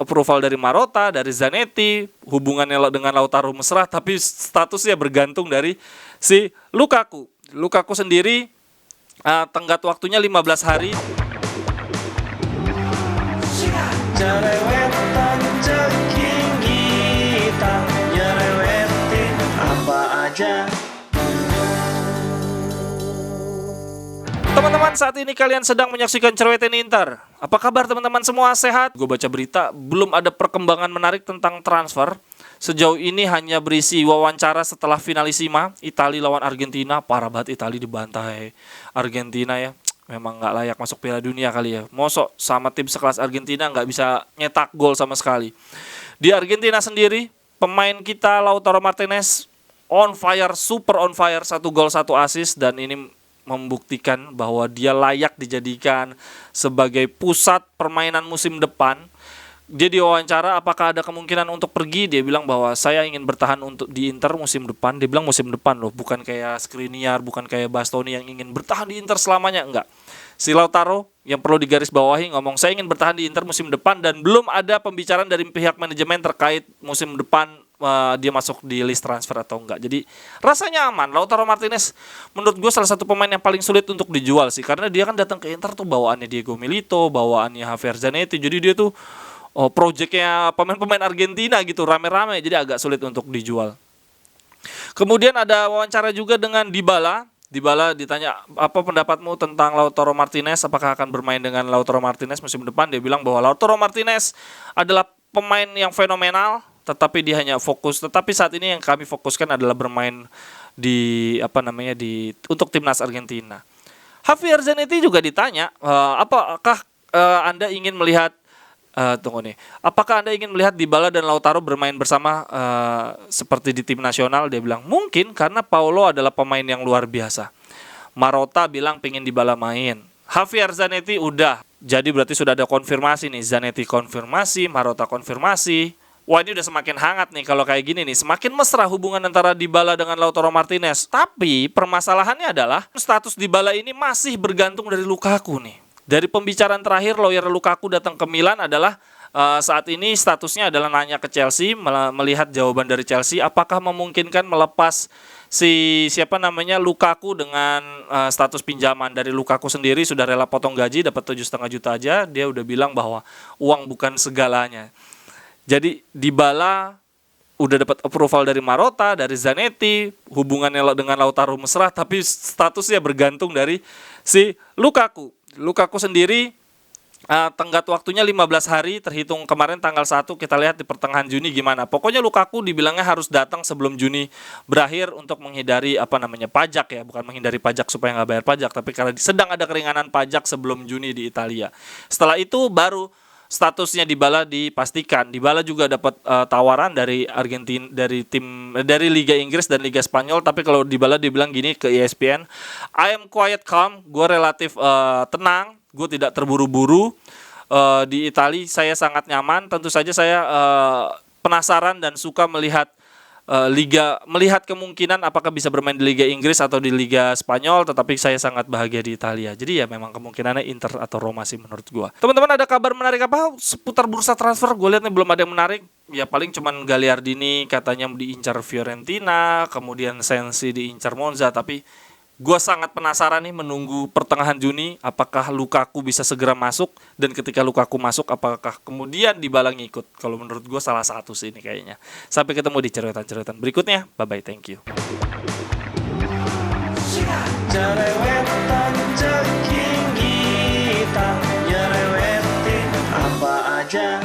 approval dari Marotta, dari Zanetti, hubungannya dengan Lautaro mesra, tapi statusnya bergantung dari si Lukaku. Lukaku sendiri tenggat waktunya 15 hari. Jerewetan ceking kita, nyerewetin apa aja. Teman-teman, saat ini kalian sedang menyaksikan Cerewetin Inter. Apa kabar teman-teman semua, sehat? Gue baca berita, belum ada perkembangan menarik tentang transfer. Sejauh ini hanya berisi wawancara setelah finalisima Italia lawan Argentina. Parah banget Italia dibantai Argentina ya. Memang gak layak masuk Piala Dunia kali ya. Mosok sama tim sekelas Argentina gak bisa nyetak gol sama sekali. Di Argentina sendiri, pemain kita Lautaro Martinez on fire, super on fire, 1 gol 1 assist. Dan ini membuktikan bahwa dia layak dijadikan sebagai pusat permainan musim depan. Dia diwawancara apakah ada kemungkinan untuk pergi. Dia bilang bahwa saya ingin bertahan untuk di Inter musim depan. Dia bilang musim depan loh, bukan kayak Skriniar, bukan kayak Bastoni yang ingin bertahan di Inter selamanya. Enggak. Si Lautaro yang perlu digarisbawahi ngomong saya ingin bertahan di Inter musim depan. Dan belum ada pembicaraan dari pihak manajemen terkait musim depan dia masuk di list transfer atau enggak. Jadi rasanya aman. Lautaro Martinez menurut gue salah satu pemain yang paling sulit untuk dijual sih, karena dia kan datang ke Inter tuh bawaannya Diego Milito, bawaannya Javier Zanetti. Jadi dia tuh projectnya pemain-pemain Argentina gitu, rame-rame, jadi agak sulit untuk dijual. Kemudian ada wawancara juga dengan Dybala. Dybala ditanya apa pendapatmu tentang Lautaro Martinez, apakah akan bermain dengan Lautaro Martinez musim depan. Dia bilang bahwa Lautaro Martinez adalah pemain yang fenomenal, tetapi dia hanya fokus. Tetapi saat ini yang kami fokuskan adalah bermain di untuk timnas Argentina. Javier Zanetti juga ditanya, apakah Anda ingin melihat apakah Anda ingin melihat Dybala dan Lautaro bermain bersama seperti di tim nasional? Dia bilang mungkin, karena Paulo adalah pemain yang luar biasa. Marotta bilang pengen Dybala main. Javier Zanetti udah. Jadi berarti sudah ada konfirmasi nih. Zanetti konfirmasi, Marotta konfirmasi. Wah, ini udah semakin hangat nih kalau kayak gini nih. Semakin mesra hubungan antara Dybala dengan Lautaro Martinez. Tapi permasalahannya adalah status Dybala ini masih bergantung dari Lukaku nih. Dari pembicaraan terakhir lawyer Lukaku datang ke Milan adalah saat ini statusnya adalah nanya ke Chelsea, melihat jawaban dari Chelsea apakah memungkinkan melepas Lukaku dengan status pinjaman. Dari Lukaku sendiri sudah rela potong gaji, dapat 7,5 juta aja. Dia udah bilang bahwa uang bukan segalanya. Jadi Dybala udah dapat approval dari Marotta, dari Zanetti, hubungannya dengan Lautaro mesra, tapi statusnya bergantung dari si Lukaku. Lukaku sendiri tenggat waktunya 15 hari, terhitung kemarin tanggal 1, kita lihat di pertengahan Juni gimana. Pokoknya Lukaku dibilangnya harus datang sebelum Juni berakhir untuk menghindari pajak ya, bukan menghindari pajak supaya nggak bayar pajak, tapi karena sedang ada keringanan pajak sebelum Juni di Italia. Setelah itu baru statusnya Dybala dipastikan. Dybala juga dapat tawaran dari Argentina, dari Liga Inggris dan Liga Spanyol. Tapi kalau Dybala dibilang gini ke ESPN, I am quiet calm, gue relatif tenang, gue tidak terburu-buru. Di Italia saya sangat nyaman. Tentu saja saya penasaran dan suka melihat melihat kemungkinan apakah bisa bermain di Liga Inggris atau di Liga Spanyol, tetapi saya sangat bahagia di Italia. Jadi ya memang kemungkinannya Inter atau Roma sih menurut gua. Teman-teman, ada kabar menarik apa seputar bursa transfer? Gue lihat nih belum ada yang menarik. Ya paling cuman Gagliardini katanya diincar Fiorentina, kemudian Sensi diincar Monza, tapi gue sangat penasaran nih menunggu pertengahan Juni apakah Lukaku bisa segera masuk, dan ketika Lukaku masuk apakah kemudian Dybala ngikut. Kalau menurut gue salah satu sih ini kayaknya. Sampai ketemu di cerewetan-cerewetan berikutnya. Bye bye, thank you. Jerewetan ceking kita, nyerewetin apa aja.